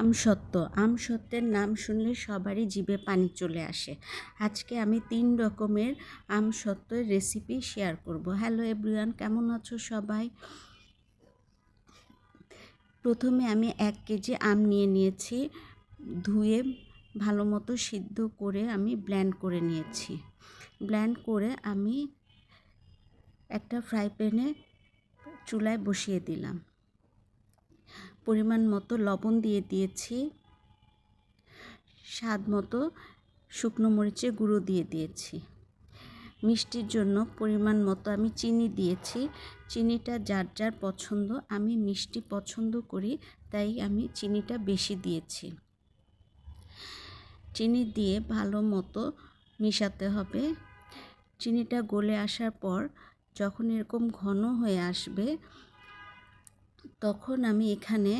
আমসত্ত্বের নাম শুনলে সবারই জিভে পানি চলে আসে। আজকে আমি 3 রকমের আমসত্ত্বের রেসিপি শেয়ার করব। হ্যালো এভরিওয়ান, কেমন আছো সবাই? প্রথমে আমি 1 কেজি আম নিয়ে নিয়েছি। ধুয়ে ভালো মতো সিদ্ধ করে আমি ব্লেন্ড করে নিয়েছি। ব্লেন্ড করে আমি একটা ফ্রাই প্যানে চুলায় বসিয়ে দিলাম। পরিমাণ মতো লবণ দিয়ে দিয়েছি, স্বাদ মতো শুকনো মরিচের গুঁড়ো দিয়ে দিয়েছি। মিষ্টির জন্য পরিমাণ মতো আমি চিনি দিয়েছি। চিনিটা যার যার পছন্দ, আমি মিষ্টি পছন্দ করি তাই আমি চিনিটা বেশি দিয়েছি। চিনি দিয়ে ভালো মতো মিশাতে হবে। চিনিটা গলে আসার পর যখন এরকম ঘন হয়ে আসবে তখন আমি এখানে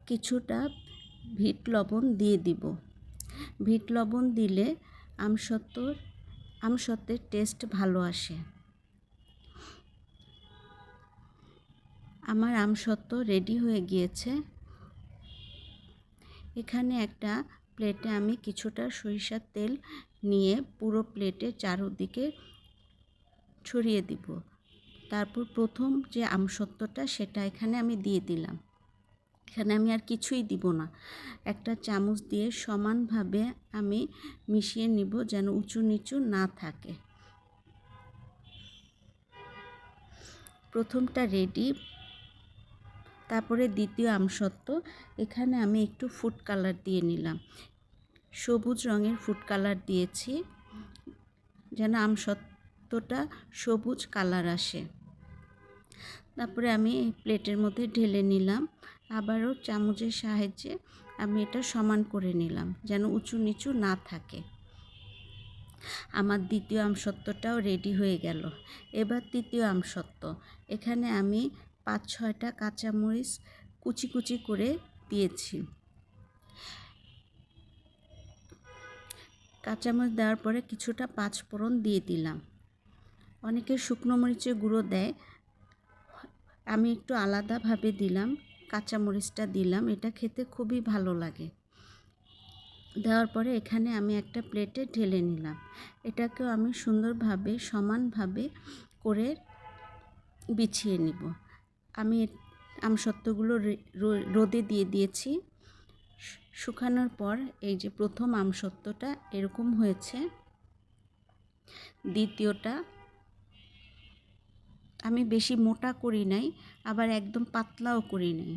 কিছুটা বিট লবণ দিয়ে দিব। বিট লবণ দিলে আমসত্ত্বের টেস্ট ভালো আসে। আমার আমসত্ত্ব রেডি হয়ে গিয়েছে। এখানে একটা প্লেটে আমি কিছুটা সরিষার তেল নিয়ে পুরো প্লেটে চারদিকে ছড়িয়ে দিব। তারপর প্রথম যে আমসত্ত্বটা সেটা এখানে আমি দিয়ে দিলাম। এখানে আমি আর কিছুই দিব না। একটা চামচ দিয়ে সমানভাবে আমি মিশিয়ে নিব যেন উঁচু নিচু না থাকে। প্রথমটা রেডি। তারপরে দ্বিতীয় আমসত্ত্ব, এখানে আমি একটু ফুড কালার দিয়ে নিলাম। সবুজ রঙের ফুড কালার দিয়েছি যেন আমসত্ত্বটা সবুজ কালার আসে। তারপরে আমি প্লেটের মধ্যে ঢেলে নিলাম। আবারও চামচের সাহায্যে আমি এটা সমান করে নিলাম যেন উঁচু নিচু না থাকে। আমার দ্বিতীয় আমসত্ত্বটাও রেডি হয়ে গেল। এবার তৃতীয় আমসত্ত্ব। এখানে আমি 5-6টা কাঁচামরিচ কুচি কুচি করে দিয়েছি। কাঁচামরিচ দেওয়ার পরে কিছুটা পাঁচফোড়ন দিয়ে দিলাম। অনেকে শুকনো মরিচের গুঁড়ো দেয়, আমি একটু আলাদাভাবে দিলাম। কাঁচামরিচটা দিলাম, এটা খেতে খুবই ভালো লাগে। দেওয়ার পরে এখানে আমি একটা প্লেটে ঢেলে নিলাম। এটাকেও আমি সুন্দরভাবে সমানভাবে করে বিছিয়ে নিব। আমি আমসত্ত্বগুলো রোদে দিয়ে দিয়েছি। শুকানোর পর এই যে প্রথম আমসত্ত্বটা এরকম হয়েছে। দ্বিতীয়টা আমি বেশি মোটা করি নাই, আবার একদম পাতলাও করি নাই।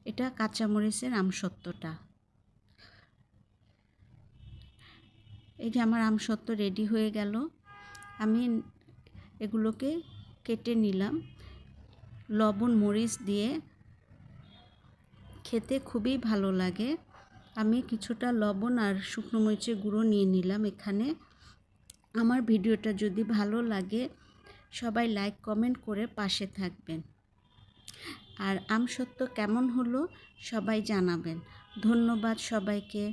এটা কাঁচামরিচের আমসত্ত্বটা। এই যে আমার আমসত্ত্ব রেডি হয়ে গেল। আমি এগুলোকে কেটে নিলাম। লবণ মরিচ দিয়ে খেতে খুবই ভালো লাগে। আমি কিছুটা লবণ আর শুকনো মরিচের গুঁড়ো নিয়ে নিলাম এখানে। আমার ভিডিওটা যদি ভালো লাগে সবাই লাইক কমেন্ট করে পাশে থাকবেন। আর আমসত্ত্ব কেমন হলো সবাই জানাবেন। ধন্যবাদ সবাইকে।